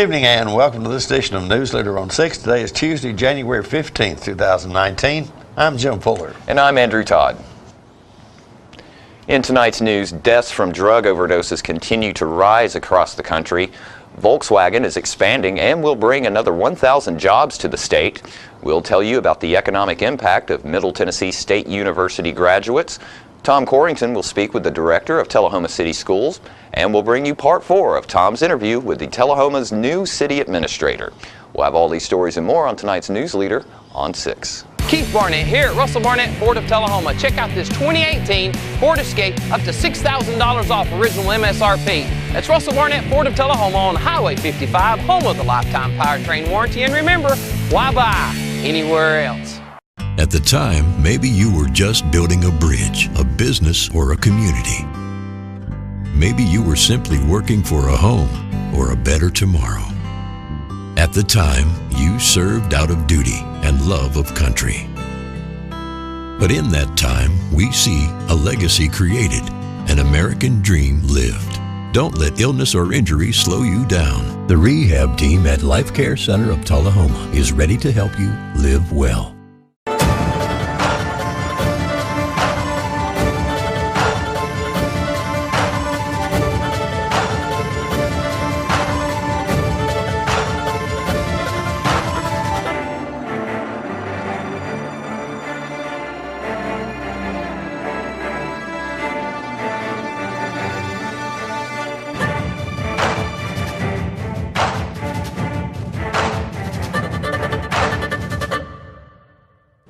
evening and welcome to this edition of News Leader on 6. Today is Tuesday, January 15th, 2019. I'm Jim Fuller. And I'm Andrew Todd. In tonight's news, deaths from drug overdoses continue to rise across the country. Volkswagen is expanding and will bring another 1,000 jobs to the state. We'll tell you about the economic impact of Middle Tennessee State University graduates. Tom Corrington will speak with the director of Tullahoma City Schools, and we'll bring you part 4 of Tom's interview with the Tullahoma's new city administrator. We'll have all these stories and more on tonight's News Leader on 6. Keith Barnett here at Russell Barnett Ford of Tullahoma. Check out this 2018 Ford Escape, up to $6,000 off original MSRP. That's Russell Barnett Ford of Tullahoma on Highway 55, home of the lifetime powertrain warranty. And remember, why buy anywhere else? At the time, maybe you were just building a bridge, a business, or a community. Maybe you were simply working for a home or a better tomorrow. At the time, you served out of duty and love of country. But in that time, we see a legacy created, an American dream lived. Don't let illness or injury slow you down. The rehab team at Life Care Center of Tullahoma is ready to help you live well.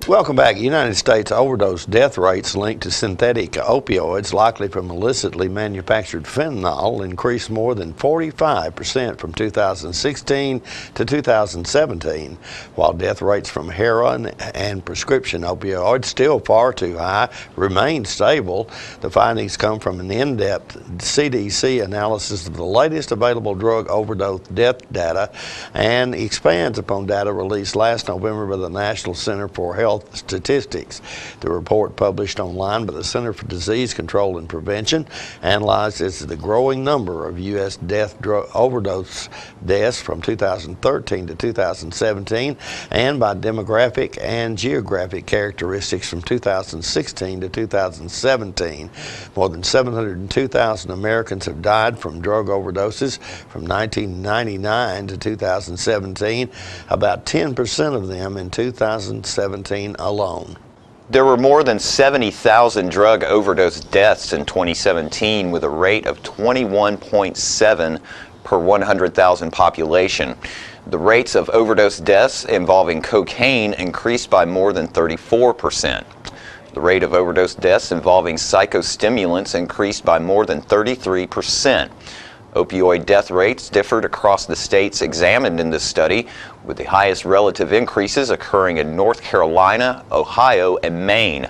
Welcome back. United States overdose death rates linked to synthetic opioids, likely from illicitly manufactured fentanyl, increased more than 45% from 2016 to 2017, while death rates from heroin and prescription opioids, still far too high, remain stable. The findings come from an in-depth CDC analysis of the latest available drug overdose death data and expands upon data released last November by the National Center for Health Statistics. The report, published online by the Center for Disease Control and Prevention, analyzes the growing number of U.S. drug overdose deaths from 2013 to 2017 and by demographic and geographic characteristics from 2016 to 2017. More than 702,000 Americans have died from drug overdoses from 1999 to 2017, about 10% of them in 2017 alone. There were more than 70,000 drug overdose deaths in 2017, with a rate of 21.7 per 100,000 population. The rates of overdose deaths involving cocaine increased by more than 34%. The rate of overdose deaths involving psychostimulants increased by more than 33%. Opioid death rates differed across the states examined in this study, with the highest relative increases occurring in North Carolina, Ohio, and Maine.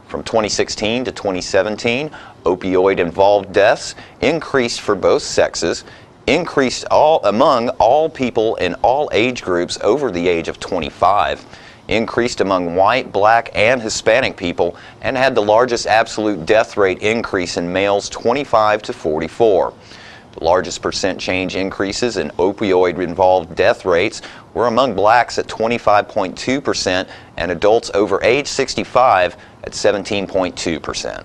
From 2016 to 2017, opioid-involved deaths increased for both sexes, increased among all people in all age groups over the age of 25, increased among white, black, and Hispanic people, and had the largest absolute death rate increase in males 25 to 44. The largest percent change increases in opioid-involved death rates were among blacks at 25.2% and adults over age 65 at 17.2%.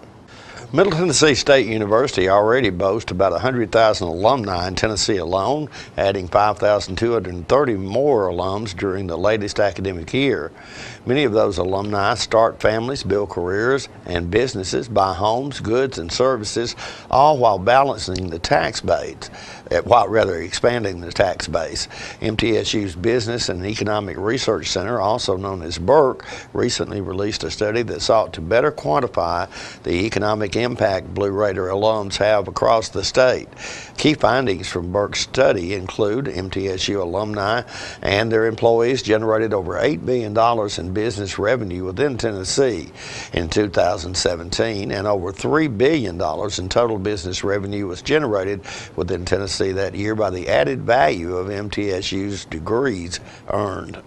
Middle Tennessee State University already boasts about 100,000 alumni in Tennessee alone, adding 5,230 more alums during the latest academic year. Many of those alumni start families, build careers and businesses, buy homes, goods, and services, all while balancing the tax base, expanding the tax base. MTSU's Business and Economic Research Center, also known as BERC, recently released a study that sought to better quantify the economic impact Blue Raider alums have across the state. Key findings from BERC's study include MTSU alumni and their employees generated over $8 billion in business revenue within Tennessee in 2017, and over $3 billion in total business revenue was generated within Tennessee that year by the added value of MTSU's degrees earned.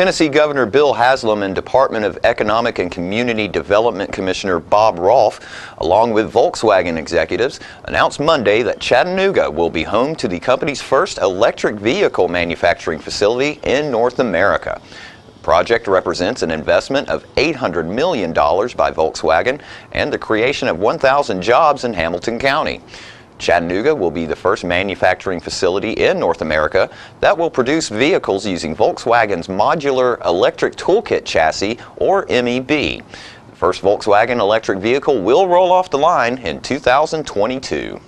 Tennessee Governor Bill Haslam and Department of Economic and Community Development Commissioner Bob Rolfe, along with Volkswagen executives, announced Monday that Chattanooga will be home to the company's first electric vehicle manufacturing facility in North America. The project represents an investment of $800 million by Volkswagen and the creation of 1,000 jobs in Hamilton County. Chattanooga will be the first manufacturing facility in North America that will produce vehicles using Volkswagen's Modular Electric Toolkit Chassis, or MEB. The first Volkswagen electric vehicle will roll off the line in 2022.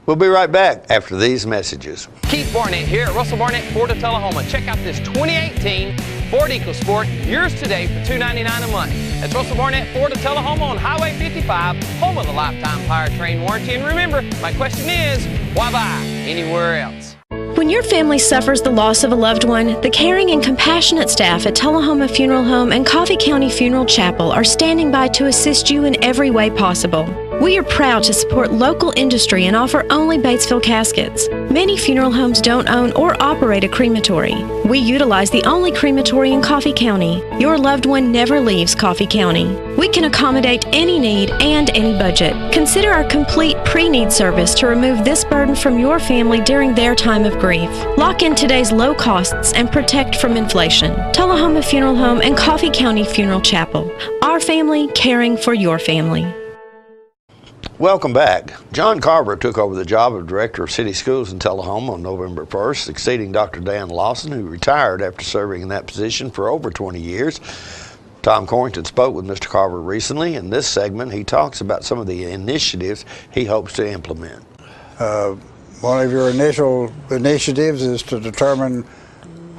We'll be right back after these messages. Keith Barnett here at Russell Barnett Ford of Tullahoma. Check out this 2018 Ford EcoSport, yours today for $299 a month. That's Russell Barnett Ford of Tullahoma on Highway 55, home of the lifetime powertrain warranty. And remember, my question is, why buy anywhere else? When your family suffers the loss of a loved one, the caring and compassionate staff at Tullahoma Funeral Home and Coffee County Funeral Chapel are standing by to assist you in every way possible. We are proud to support local industry and offer only Batesville caskets. Many funeral homes don't own or operate a crematory. We utilize the only crematory in Coffee County. Your loved one never leaves Coffee County. We can accommodate any need and any budget. Consider our complete pre-need service to remove this burden from your family during their time of grief. Lock in today's low costs and protect from inflation. Tullahoma Funeral Home and Coffee County Funeral Chapel. Our family caring for your family. Welcome back. John Carver took over the job of Director of City Schools in Tullahoma on November 1st, succeeding Dr. Dan Lawson, who retired after serving in that position for over 20 years. Tom Corrington spoke with Mr. Carver recently. In this segment, he talks about some of the initiatives he hopes to implement. One of your initial initiatives is to determine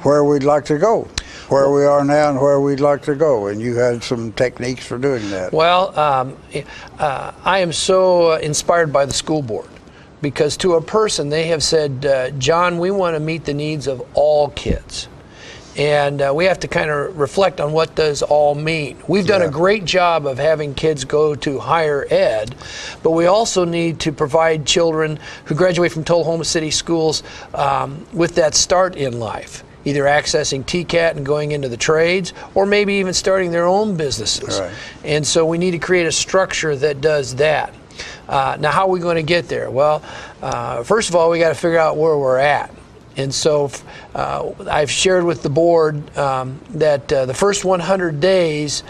where we'd like to go, where we are now and where we'd like to go, and you had some techniques for doing that. Well, I am so inspired by the school board, because to a person they have said, John, we want to meet the needs of all kids. And we have to kind of reflect on what does all mean. We've done a great job of having kids go to higher ed, but we also need to provide children who graduate from Tullahoma City Schools with that start in life, either accessing TCAT and going into the trades, or maybe even starting their own businesses. Right. And so we need to create a structure that does that. Now, how are we going to get there? Well, first of all, we got to figure out where we're at. And so I've shared with the board that the first 100 days,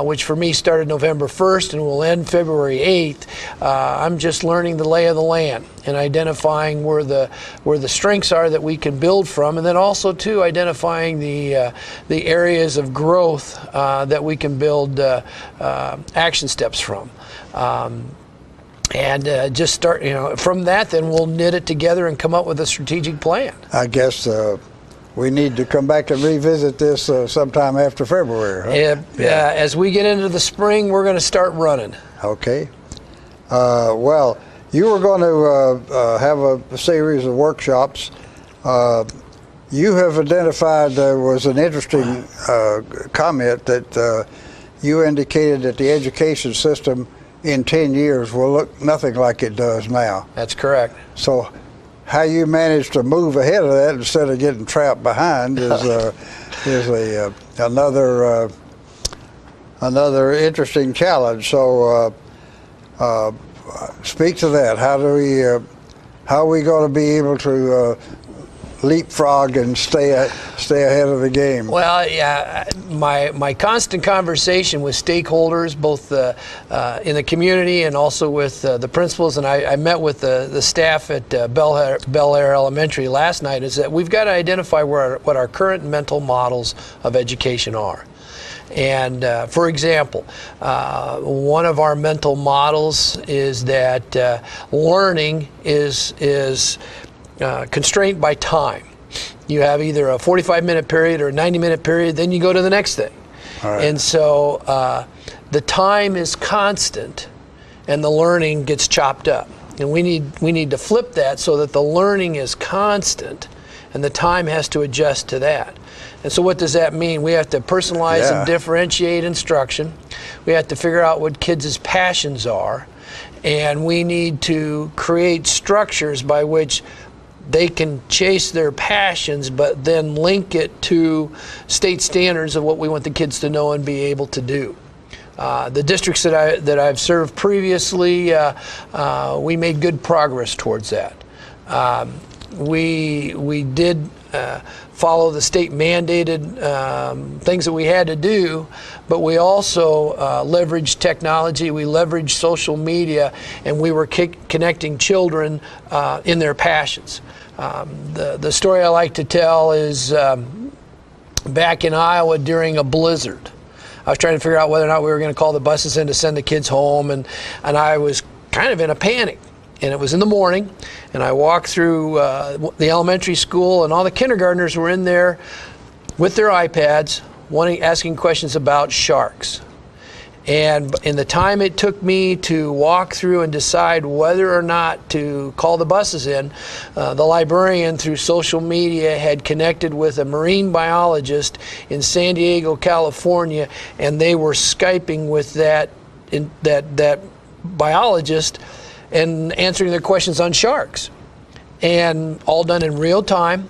which for me started November 1st and will end February 8th, I'm just learning the lay of the land and identifying where the strengths are that we can build from, and then also too identifying the areas of growth that we can build action steps from. And just start, from that, then we'll knit it together and come up with a strategic plan. I guess we need to come back and revisit this sometime after February. Huh? As we get into the spring, we're going to start running. Okay. Well, you were going to have a series of workshops. You have identified, there was an interesting comment that you indicated that the education system in 10 years will look nothing like it does now. That's correct. So how you manage to move ahead of that instead of getting trapped behind is another interesting challenge. So speak to that. How are we going to be able to leapfrog and stay ahead of the game? Well, yeah, my constant conversation with stakeholders, both in the community and also with the principals, and I met with the staff at Bel Air Elementary last night, is that we've got to identify what our current mental models of education are. And for example, one of our mental models is that learning is constrained by time. You have either a 45-minute period or a 90-minute period, then you go to the next thing. Right. And so the time is constant and the learning gets chopped up. And we need to flip that so that the learning is constant and the time has to adjust to that. And so what does that mean? We have to personalize and differentiate instruction. We have to figure out what kids' passions are. And we need to create structures by which they can chase their passions, but then link it to state standards of what we want the kids to know and be able to do. The districts that I've served previously, we made good progress towards that. We did follow the state mandated things that we had to do, but we also leveraged technology, we leveraged social media, and we were connecting children in their passions. The story I like to tell is back in Iowa during a blizzard. I was trying to figure out whether or not we were going to call the buses in to send the kids home, and I was kind of in a panic. And it was in the morning, and I walked through the elementary school, and all the kindergartners were in there with their iPads, asking questions about sharks. And in the time it took me to walk through and decide whether or not to call the buses in, the librarian through social media had connected with a marine biologist in San Diego, California, and they were Skyping with that biologist and answering their questions on sharks. And all done in real time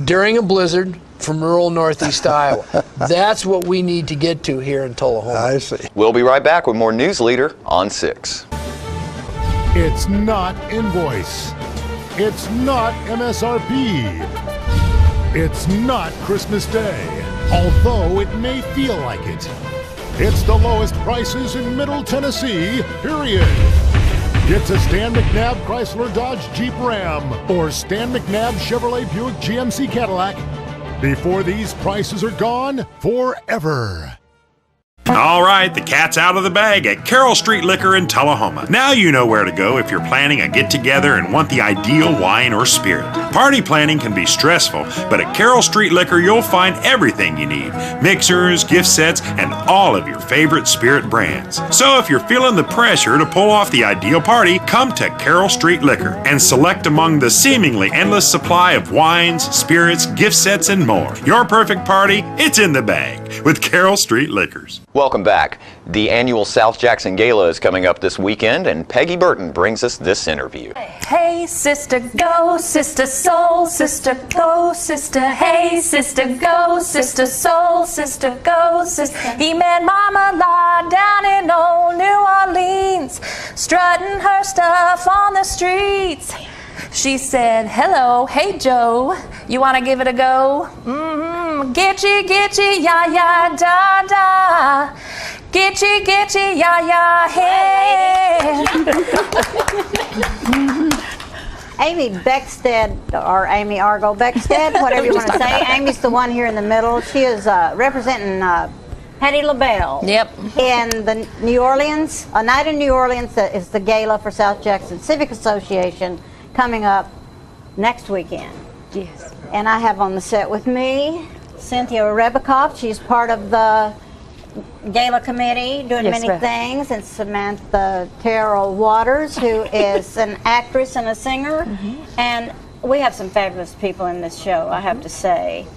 during a blizzard from rural Northeast Iowa. That's what we need to get to here in Tullahoma. I see. We'll be right back with more News Leader on 6. It's not invoice. It's not MSRP. It's not Christmas Day, although it may feel like it. It's the lowest prices in Middle Tennessee, period. It's a Stan McNabb Chrysler Dodge Jeep Ram or Stan McNabb Chevrolet Buick GMC Cadillac before these prices are gone forever. All right, the cat's out of the bag at Carroll Street Liquor in Tullahoma. Now you know where to go if you're planning a get-together and want the ideal wine or spirit. Party planning can be stressful, but at Carroll Street Liquor you'll find everything you need. Mixers, gift sets, and all of your favorite spirit brands. So if you're feeling the pressure to pull off the ideal party, come to Carroll Street Liquor and select among the seemingly endless supply of wines, spirits, gift sets, and more. Your perfect party, it's in the bag with Carroll Street Liquors. Welcome back. The annual South Jackson Gala is coming up this weekend, and Peggy Burton brings us this interview. Hey, sister, go, sister, soul, sister, go, sister. Hey, sister, go, sister, soul, sister, go, sister. He met Mama La down in old New Orleans, strutting her stuff on the streets. She said, hello, hey Joe, you want to give it a go? Gitchy, ya, ya, da, da. Gitchy, ya, ya, hey. Amy Beckstead, or Amy Argo Beckstead, whatever you want to say. Amy's the one here in the middle. She is representing Patti LaBelle. Yep. In the New Orleans, A Night in New Orleans is the gala for South Jackson Civic Association coming up next weekend. Yes. And I have on the set with me Cynthia Rebikoff. She's part of the gala committee doing many things, and Samantha Terrell Waters, who is an actress and a singer. And we have some fabulous people in this show, I have to say.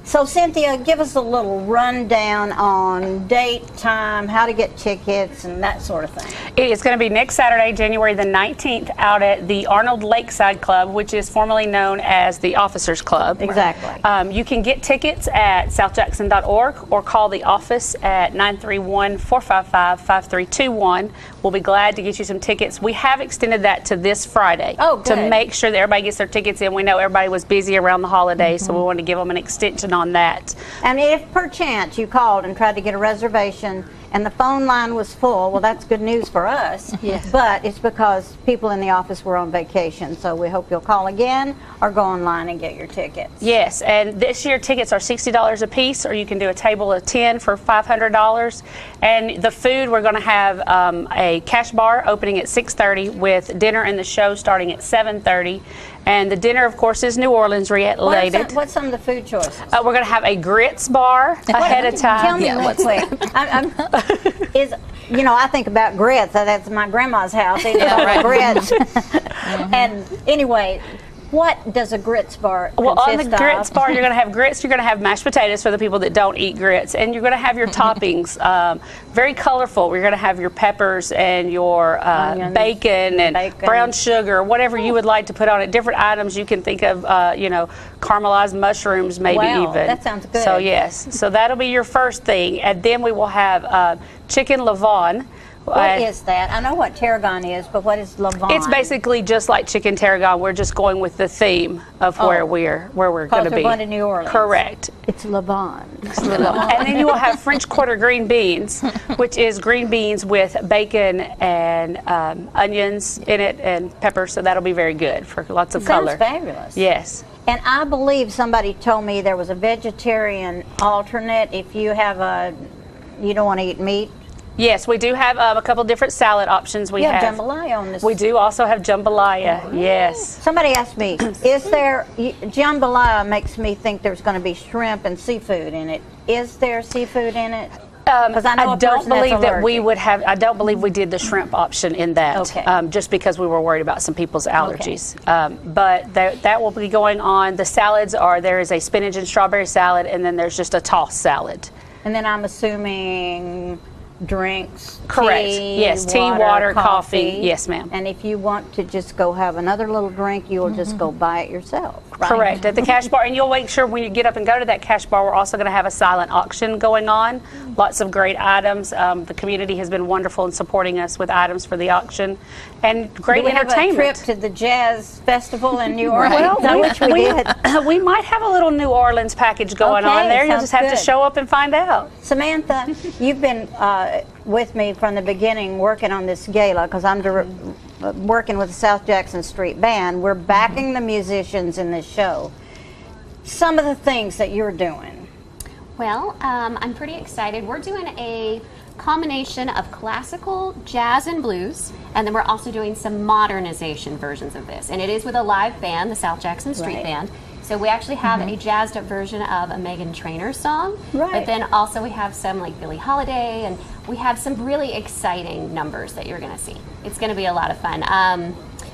So Cynthia, give us a little rundown on date, time, how to get tickets, and that sort of thing. It's going to be next Saturday, January the 19th, out at the Arnold Lakeside Club, which is formerly known as the Officers Club. Exactly. You can get tickets at southjackson.org or call the office at 931-455-5321. We'll be glad to get you some tickets. We have extended that to this Friday to make sure that everybody gets their tickets in. We know everybody was busy around the holidays, so we wanted to give them an extension on that. And if perchance you called and tried to get a reservation and the phone line was full, well, that's good news for us. Yes. But it's because people in the office were on vacation. So we hope you'll call again or go online and get your tickets. Yes, and this year tickets are $60 a piece, or you can do a table of 10 for $500. And the food, we're going to have a cash bar opening at 6:30 with dinner and the show starting at 7:30. And the dinner, of course, is New Orleans related. What's some of the food choices? We're going to have a grits bar ahead of time. Tell me real quick. I think about grits. That's my grandma's house. They do grits. And anyway, What does a grits bar Well, on the consist grits of? bar, you're going to have grits, you're going to have mashed potatoes for the people that don't eat grits, and you're going to have your toppings. Very colorful. We're going to have your peppers and your bacon and brown sugar, whatever you would like to put on it. Different items you can think of, you know, caramelized mushrooms maybe Wow, even. that sounds good. So yes, so that'll be your first thing, and then we will have chicken lavon. What is that? I know what tarragon is, but what is lavon? It's basically just like chicken tarragon. We're just going with the theme of where we're going to be. We're going to New Orleans. Correct. It's lavon. And then you will have French quarter green beans, which is green beans with bacon and onions in it and pepper. So that'll be very good for lots of color. Sounds fabulous. Yes. And I believe somebody told me there was a vegetarian alternate if you have you don't want to eat meat. Yes, we do have a couple different salad options. We have jambalaya on this. We do also have jambalaya. Yes. Somebody asked me, is there jambalaya? Makes me think there's going to be shrimp and seafood in it. Is there seafood in it? Because I don't believe that we would have. I don't believe we did the shrimp option in that. Okay. Just because we were worried about some people's allergies. But that will be going on. The salads are there is a spinach and strawberry salad, and then there's just a tossed salad. And then I'm assuming drinks. Correct. Tea, yes, tea, water, coffee. Yes, ma'am. And if you want to just go have another little drink, you will just go buy it yourself. Right? Correct. At the cash bar, and you'll make sure when you get up and go to that cash bar, we're also going to have a silent auction going on. Lots of great items. The community has been wonderful in supporting us with items for the auction, and great entertainment. Do we have a trip to the Jazz Festival in New Orleans? Well, which we did. We might have a little New Orleans package going on there. You'll just have to show up and find out. Samantha, you've been with me from the beginning working on this gala because I'm working with the South Jackson Street Band. We're backing the musicians in this show. Some of the things that you're doing. Well, I'm pretty excited. We're doing a combination of classical, jazz, and blues, and then we're also doing some modernization versions of this. And it is with a live band, the South Jackson Street Band. So we actually have a jazzed up version of a Meghan Trainor song, but then also we have some like Billie Holiday, and we have some really exciting numbers that you're going to see. It's going to be a lot of fun.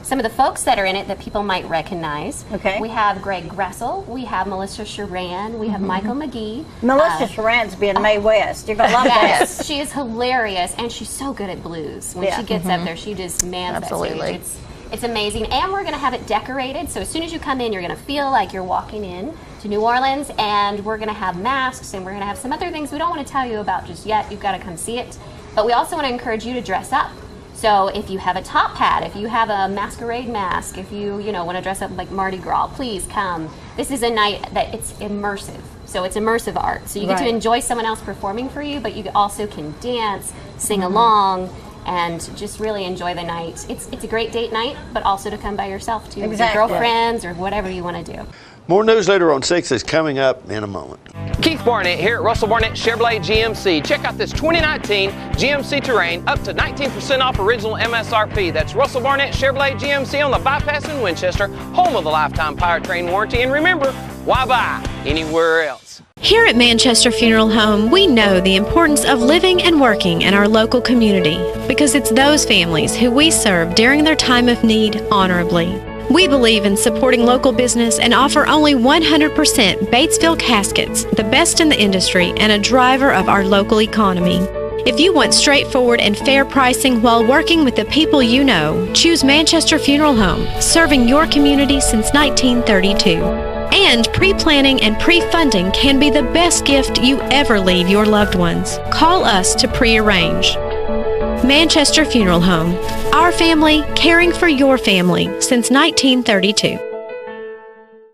Some of the folks that are in it that people might recognize. Okay. We have Greg Gressel, we have Melissa Sharan, we have Michael McGee. Melissa Sharan's being Mae West. You're going to love that. She is hilarious, and she's so good at blues. When she gets up there, she just mans that stage. It's amazing, and we're going to have it decorated, so as soon as you come in, you're going to feel like you're walking in to New Orleans, and we're going to have masks, and we're going to have some other things we don't want to tell you about just yet. You've got to come see it, but we also want to encourage you to dress up. So if you have a top hat, if you have a masquerade mask, if you want to dress up like Mardi Gras, please come. This is a night that it's immersive. So it's immersive art. So you get to enjoy someone else performing for you, but you also can dance, sing along, and just really enjoy the night. It's a great date night, but also to come by yourself too, with your girlfriends or whatever you want to do. More news later on 6 is coming up in a moment. Keith Barnett here at Russell Barnett Chevrolet GMC. Check out this 2019 GMC Terrain, up to 19% off original MSRP. That's Russell Barnett Chevrolet GMC on the Bypass in Winchester, home of the lifetime powertrain warranty. And remember, why buy anywhere else? Here at Manchester Funeral Home, we know the importance of living and working in our local community because it's those families who we serve during their time of need honorably. We believe in supporting local business and offer only 100% Batesville caskets, the best in the industry and a driver of our local economy. If you want straightforward and fair pricing while working with the people you know, choose Manchester Funeral Home, serving your community since 1932. And pre-planning and pre-funding can be the best gift you ever leave your loved ones. Call us to pre-arrange. Manchester Funeral Home. Our family, caring for your family since 1932.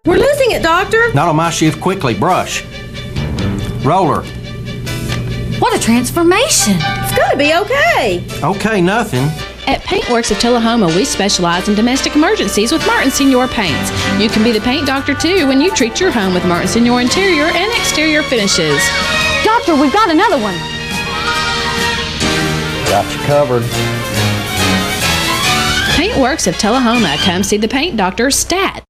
We're losing it, Doctor. Not on my shift. Quickly, brush. Roller. What a transformation. It's going to be okay. Okay, nothing. At Paintworks of Tullahoma, we specialize in domestic emergencies with Martin Senior Paints. You can be the paint doctor, too, when you treat your home with Martin Senior interior and exterior finishes. Doctor, we've got another one. Got you covered. Paintworks of Tullahoma. Come see the paint doctor, Stat.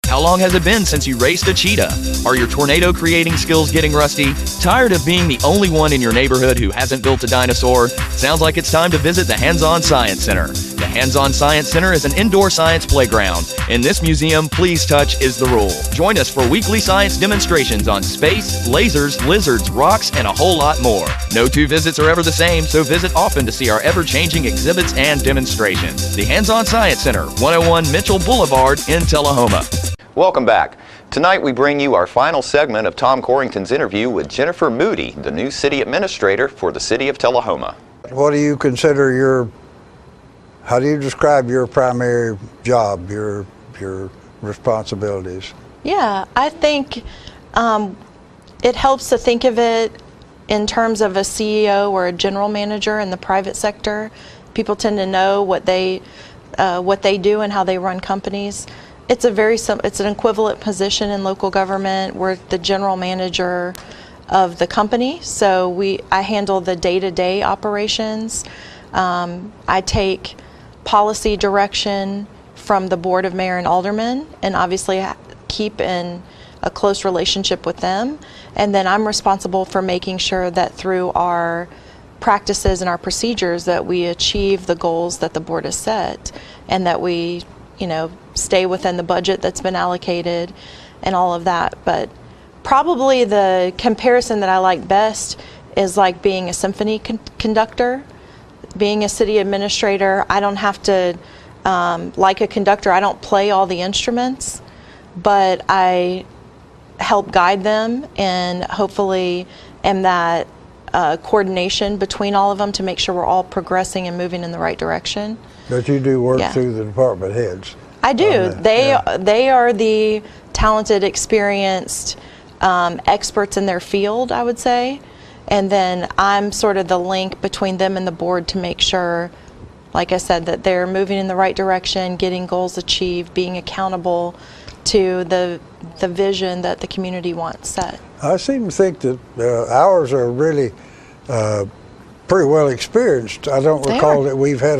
How long has it been since you raced a cheetah? Are your tornado creating skills getting rusty? Tired of being the only one in your neighborhood who hasn't built a dinosaur? Sounds like it's time to visit the Hands-On Science Center. The Hands-On Science Center is an indoor science playground. In this museum, please touch is the rule. Join us for weekly science demonstrations on space, lasers, lizards, rocks, and a whole lot more. No two visits are ever the same, so visit often to see our ever-changing exhibits and demonstrations. The Hands-On Science Center, 101 Mitchell Boulevard in Tullahoma. Welcome back. Tonight we bring you our final segment of Tom Corrington's interview with Jennifer Moody, the new city administrator for the city of Tullahoma. What do you consider how do you describe your primary job, your responsibilities? Yeah, I think it helps to think of it in terms of a CEO or a general manager in the private sector. People tend to know what they do and how they run companies. It's an equivalent position in local government. We're the general manager of the company, so I handle the day-to-day operations. I take policy direction from the Board of Mayor and Aldermen, and obviously keep in a close relationship with them. And then I'm responsible for making sure that through our practices and our procedures that we achieve the goals that the board has set, and that we, stay within the budget that's been allocated and all of that. But probably the comparison that I like best is like being a symphony conductor. Being a city administrator, I don't have to, like a conductor, I don't play all the instruments, but I help guide them and hopefully am that coordination between all of them to make sure we're all progressing and moving in the right direction. But you do work through the department heads. I do. They are the talented, experienced experts in their field, I would say. And then I'm sort of the link between them and the board to make sure, like I said, that they're moving in the right direction, getting goals achieved, being accountable to the vision that the community wants set. I seem to think that ours are really pretty well experienced. I don't recall that we've had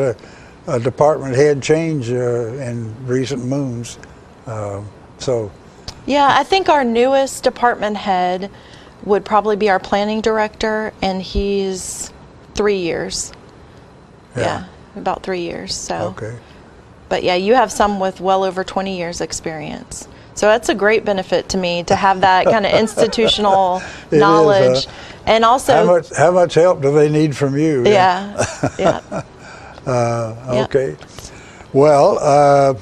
a department head change in recent moons. Yeah, I think our newest department head would probably be our planning director, and he's 3 years. Yeah, about 3 years. So. Okay. But yeah, you have some with well over 20 years experience. So that's a great benefit to me to have that kind of institutional knowledge. And also, how much help do they need from you? Yeah. Okay. Well,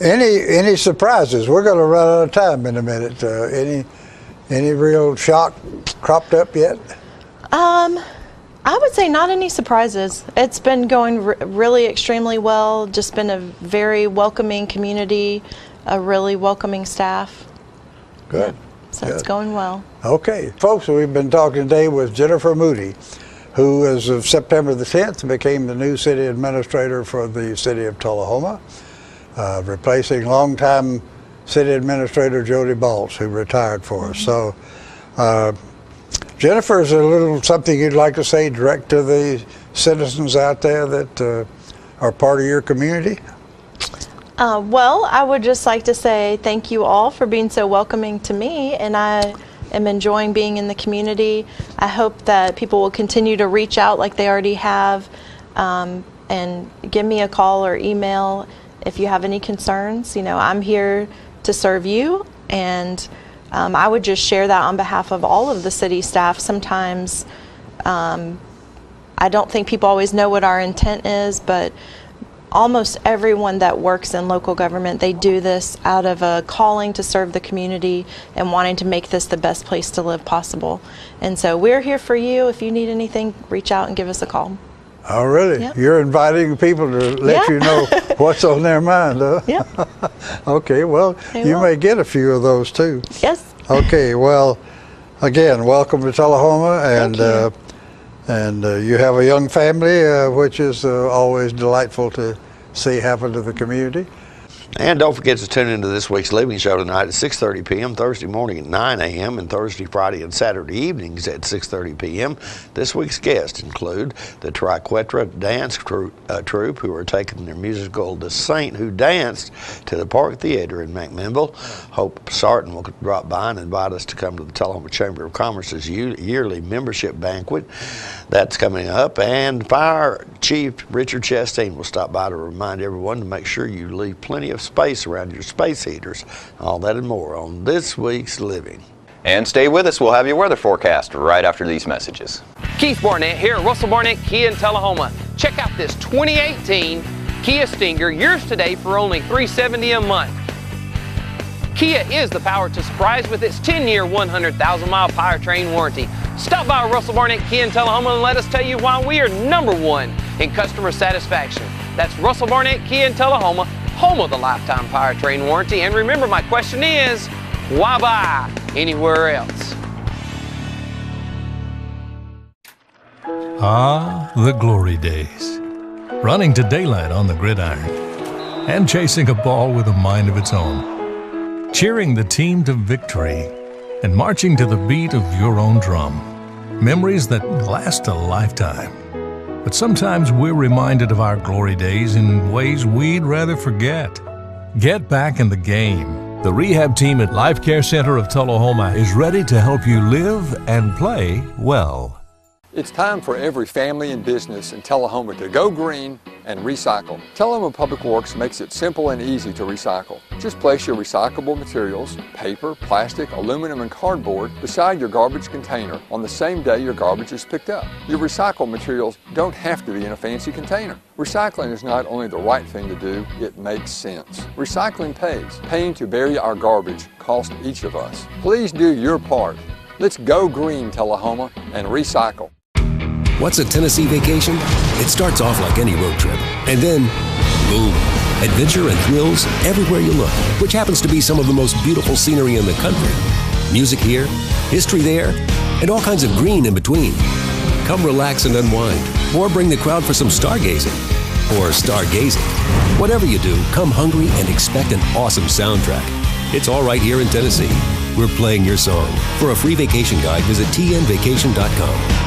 any surprises? We're going to run out of time in a minute. Any real shock cropped up yet? I would say not any surprises. It's been going really extremely well. Just been a very welcoming community, a really welcoming staff. Good. Yeah, so it's going well. Okay. Folks, we've been talking today with Jennifer Moody, who as of September the 10th became the new city administrator for the city of Tullahoma, replacing longtime city administrator Jody Baltz, who retired for us. So Jennifer, is there a little something you'd like to say direct to the citizens out there that are part of your community? Well, I would just like to say thank you all for being so welcoming to me, and I am enjoying being in the community. I hope that people will continue to reach out like they already have, and give me a call or email if you have any concerns. I'm here to serve you, and I would just share that on behalf of all of the city staff. Sometimes I don't think people always know what our intent is, but almost everyone that works in local government, they do this out of a calling to serve the community and wanting to make this the best place to live possible. And so we're here for you. If you need anything, reach out and give us a call. Oh, really? Yep. You're inviting people to let you know what's on their mind, huh? Yeah. Okay, well, you may get a few of those too. Yes. Okay, well, again, welcome to Tullahoma, and you have a young family, which is always delightful to see happen to the community. And don't forget to tune into this week's Living Show tonight at 6:30 p.m., Thursday morning at 9 a.m., and Thursday, Friday, and Saturday evenings at 6:30 p.m. This week's guests include the Triquetra Dance Troupe, who are taking their musical The Saint Who Danced to the Park Theater in McMinnville. Hope Sarton will drop by and invite us to come to the Tullahoma Chamber of Commerce's yearly membership banquet. That's coming up. And Fire Chief Richard Chastain will stop by to remind everyone to make sure you leave plenty of space around your space heaters. All that and more on this week's Living. And stay with us. We'll have your weather forecast right after these messages. Keith Barnett here at Russell Barnett Kia in Tullahoma. Check out this 2018 Kia Stinger, yours today for only $370 a month. Kia is the power to surprise with its 10-year, 100,000-mile powertrain warranty. Stop by Russell Barnett Kia in Tullahoma and let us tell you why we are #1 in customer satisfaction. That's Russell Barnett Kia in Tullahoma, home of the lifetime powertrain warranty. And remember, my question is, why buy anywhere else? Ah, the glory days. Running to daylight on the gridiron and chasing a ball with a mind of its own. Cheering the team to victory and marching to the beat of your own drum. Memories that last a lifetime. But sometimes we're reminded of our glory days in ways we'd rather forget. Get back in the game. The rehab team at Life Care Center of Tullahoma is ready to help you live and play well. It's time for every family and business in Tullahoma to go green and recycle. Tullahoma Public Works makes it simple and easy to recycle. Just place your recyclable materials, paper, plastic, aluminum, and cardboard beside your garbage container on the same day your garbage is picked up. Your recycled materials don't have to be in a fancy container. Recycling is not only the right thing to do, it makes sense. Recycling pays. Paying to bury our garbage costs each of us. Please do your part. Let's go green, Tullahoma, and recycle. What's a Tennessee vacation? It starts off like any road trip, and then, boom, adventure and thrills everywhere you look, which happens to be some of the most beautiful scenery in the country. Music here, history there, and all kinds of green in between. Come relax and unwind, or bring the crowd for some stargazing, or stargazing. Whatever you do, come hungry and expect an awesome soundtrack. It's all right here in Tennessee. We're playing your song. For a free vacation guide, visit tnvacation.com.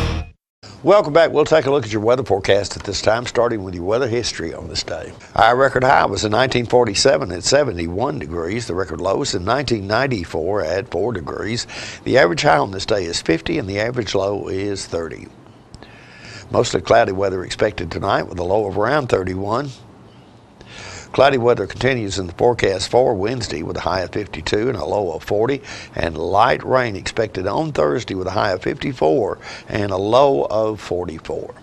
Welcome back. We'll take a look at your weather forecast at this time, starting with your weather history on this day. Our record high was in 1947 at 71 degrees. The record low was in 1994 at 4 degrees. The average high on this day is 50 and the average low is 30. Mostly cloudy weather expected tonight with a low of around 31. Cloudy weather continues in the forecast for Wednesday with a high of 52 and a low of 40, and light rain expected on Thursday with a high of 54 and a low of 44.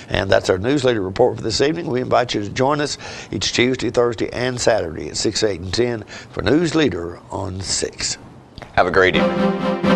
And that's our News Leader report for this evening. We invite you to join us each Tuesday, Thursday, and Saturday at 6, 8, and 10 for News Leader on 6. Have a great evening.